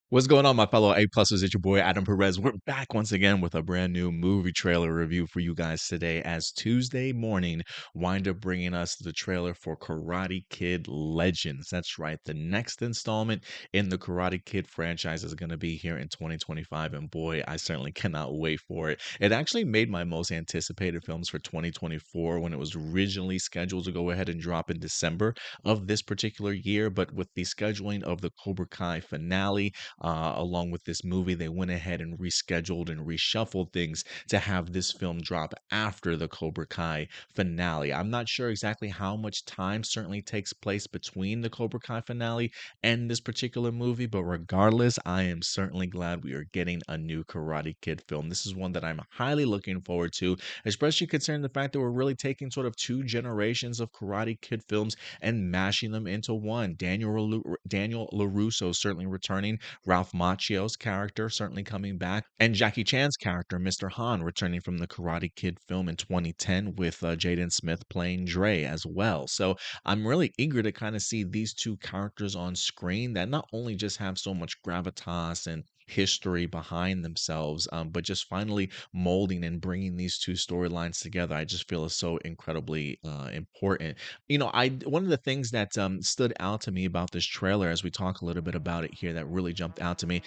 What's going on, my fellow A-pluses? It's your boy Adam Perez. We're back once again with a brand new movie trailer review for you guys today. As Tuesday morning wind up bringing us the trailer for Karate Kid Legends. That's right, the next installment in the Karate Kid franchise is going to be here in 2025, and boy, I certainly cannot wait for it. It actually made my most anticipated films for 2024 when it was originally scheduled to go ahead and drop in December of this particular year, but with the scheduling of the Cobra Kai finale along with this movie, they went ahead and rescheduled and reshuffled things to have this film drop after the Cobra Kai finale. I'm not sure exactly how much time certainly takes place between the Cobra Kai finale and this particular movie, but regardless, I am certainly glad we are getting a new Karate Kid film. This is one that I'm highly looking forward to, especially considering the fact that we're really taking sort of two generations of Karate Kid films and mashing them into one. Daniel LaRusso certainly returning, Ralph Macchio's character certainly coming back, and Jackie Chan's character, Mr. Han, returning from the Karate Kid film in 2010 with Jaden Smith playing Dre as well. So I'm really eager to kind of see these two characters on screen that not only just have so much gravitas and history behind themselves, but just finally molding and bringing these two storylines together. I just feel is so incredibly important. I one of the things that stood out to me about this trailer as we talk a little bit about it here that really jumped out to me.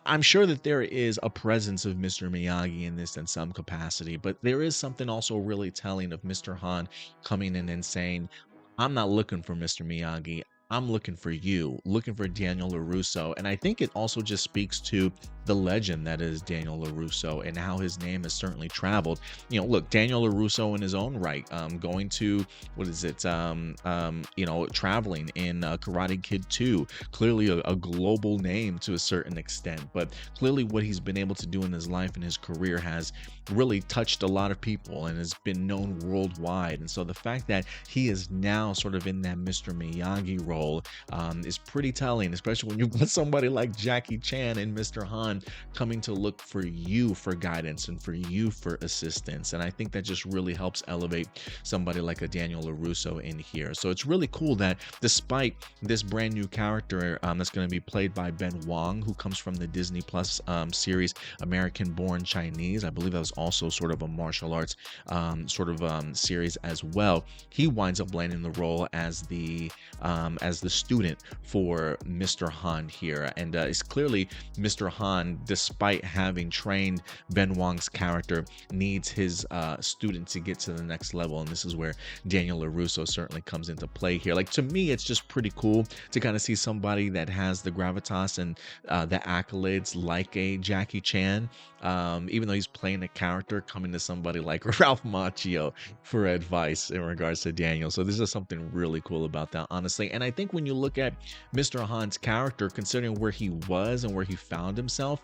I'm sure that there is a presence of Mr. Miyagi in this in some capacity, but there is something also really telling of Mr. Han coming in and saying, "I'm not looking for Mr. Miyagi. I'm looking for you, looking for Daniel LaRusso." And I think it also just speaks to the legend that is Daniel LaRusso and how his name has certainly traveled. Look, Daniel LaRusso in his own right, going to, what is it, traveling in Karate Kid 2, clearly a global name to a certain extent, but clearly what he's been able to do in his life and his career has really touched a lot of people and has been known worldwide. And so the fact that he is now sort of in that Mr. Miyagi role is pretty telling, especially when you've got somebody like Jackie Chan and Mr. Han coming to look for you for guidance and for you for assistance. And I think that just really helps elevate somebody like a Daniel LaRusso in here. So it's really cool that despite this brand new character that's going to be played by Ben Wang, who comes from the Disney Plus series American Born Chinese, I believe that was also sort of a martial arts series as well. He winds up landing the role as the student for Mr. Han here, and it's clearly Mr. Han, despite having trained Ben Wang's character, needs his student to get to the next level, and this is where Daniel LaRusso certainly comes into play here. Like, to me, it's just pretty cool to kind of see somebody that has the gravitas and the accolades like a Jackie Chan, even though he's playing a character, coming to somebody like Ralph Macchio for advice in regards to Daniel. So this is something really cool about that, honestly. And I think when you look at Mr. Han's character, considering where he was and where he found himself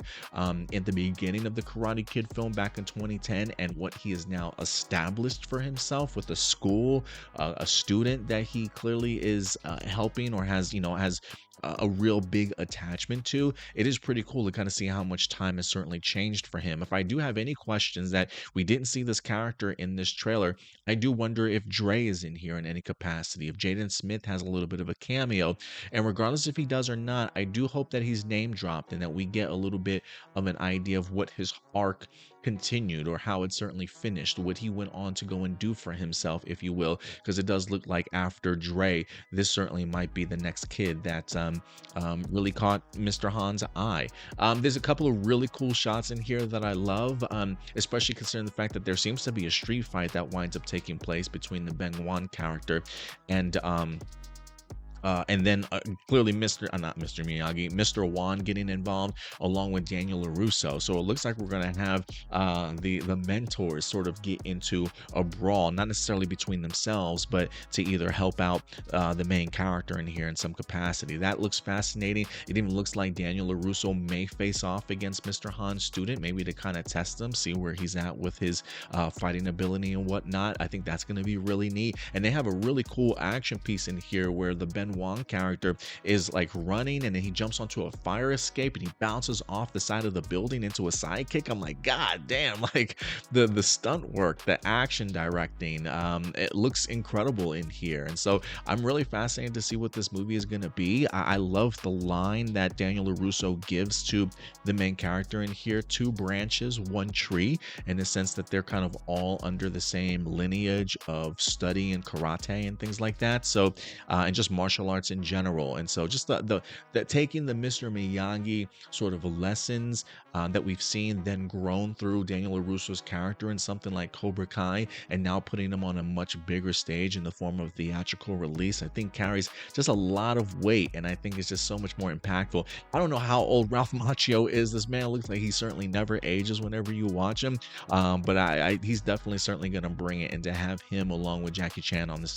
in the beginning of the Karate Kid film back in 2010, and what he has now established for himself with a school, a student that he clearly is helping or has a real big attachment to, it is pretty cool to kind of see how much time has certainly changed for him. If I do have any questions that we didn't see this character in this trailer, I do wonder if Dre is in here in any capacity, if Jaden Smith has a little bit of a cameo, and regardless if he does or not, I do hope that he's name dropped and that we get a little bit of an idea of what his arc continued or how it certainly finished, what he went on to go and do for himself, if you will, because it does look like after Dre, this certainly might be the next kid that really caught Mr. Han's eye. There's a couple of really cool shots in here that I love, especially considering the fact that there seems to be a street fight that winds up taking place between the Ben Wang character and then clearly not Mr. Miyagi, Mr. Wan getting involved along with Daniel LaRusso. So it looks like we're going to have the mentors sort of get into a brawl, not necessarily between themselves, but to either help out the main character in here in some capacity. That looks fascinating. It even looks like Daniel LaRusso may face off against Mr. Han's student, maybe to kind of test him, see where he's at with his fighting ability and whatnot. I think that's going to be really neat. And they have a really cool action piece in here where the Ben Ben Wang character is like running and then he jumps onto a fire escape and he bounces off the side of the building into a sidekick. I'm like, God damn, like the stunt work, the action directing, it looks incredible in here. And so I'm really fascinated to see what this movie is going to be. I love the line that Daniel LaRusso gives to the main character in here: two branches, one tree, in the sense that they're kind of all under the same lineage of study and karate and things like that. So, and just martial arts in general. And so just the taking the Mr. Miyagi sort of lessons that we've seen then grown through Daniel LaRusso's character in something like Cobra Kai, and now putting them on a much bigger stage in the form of theatrical release, I think carries just a lot of weight, and I think it's just so much more impactful. I don't know how old Ralph Macchio is. This man looks like he certainly never ages whenever you watch him, but he's definitely certainly going to bring it, and to have him along with Jackie Chan on the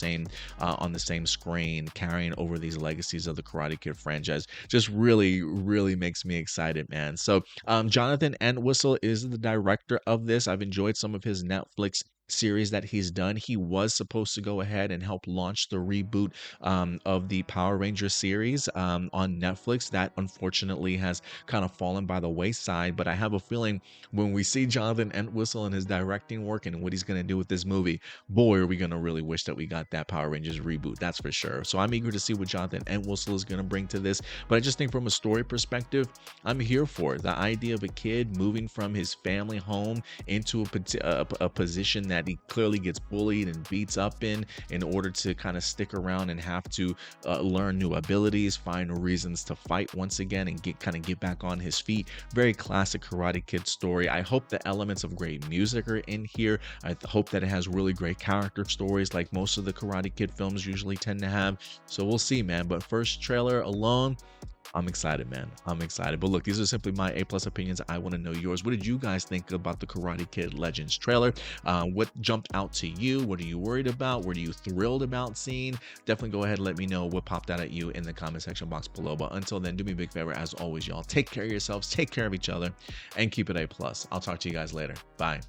same screen carrying over these legacies of the Karate Kid franchise just really makes me excited, man. So Jonathan Entwistle is the director of this. I've enjoyed some of his Netflix series that he's done. He was supposed to go ahead and help launch the reboot of the Power Rangers series on Netflix. That unfortunately has kind of fallen by the wayside, but I have a feeling when we see Jonathan Entwistle and his directing work and what he's going to do with this movie, boy, are we going to really wish that we got that Power Rangers reboot. That's for sure. So I'm eager to see what Jonathan Entwistle is going to bring to this, but I just think from a story perspective, I'm here for it. The idea of a kid moving from his family home into a position that he clearly gets bullied and beats up in order to kind of stick around and have to learn new abilities, find reasons to fight once again, and get back on his feet. Very classic Karate Kid story. I hope the elements of great music are in here. I hope that it has really great character stories like most of the Karate Kid films usually tend to have. So we'll see, man. But first trailer alone, I'm excited, man. I'm excited. But look, these are simply my A+ opinions. I want to know yours. What did you guys think about the Karate Kid Legends trailer? What jumped out to you? What are you worried about? What are you thrilled about seeing? Definitely go ahead and let me know what popped out at you in the comment section box below. But until then, do me a big favor, as always, y'all. Take care of yourselves, take care of each other, and keep it A+. I'll talk to you guys later. Bye.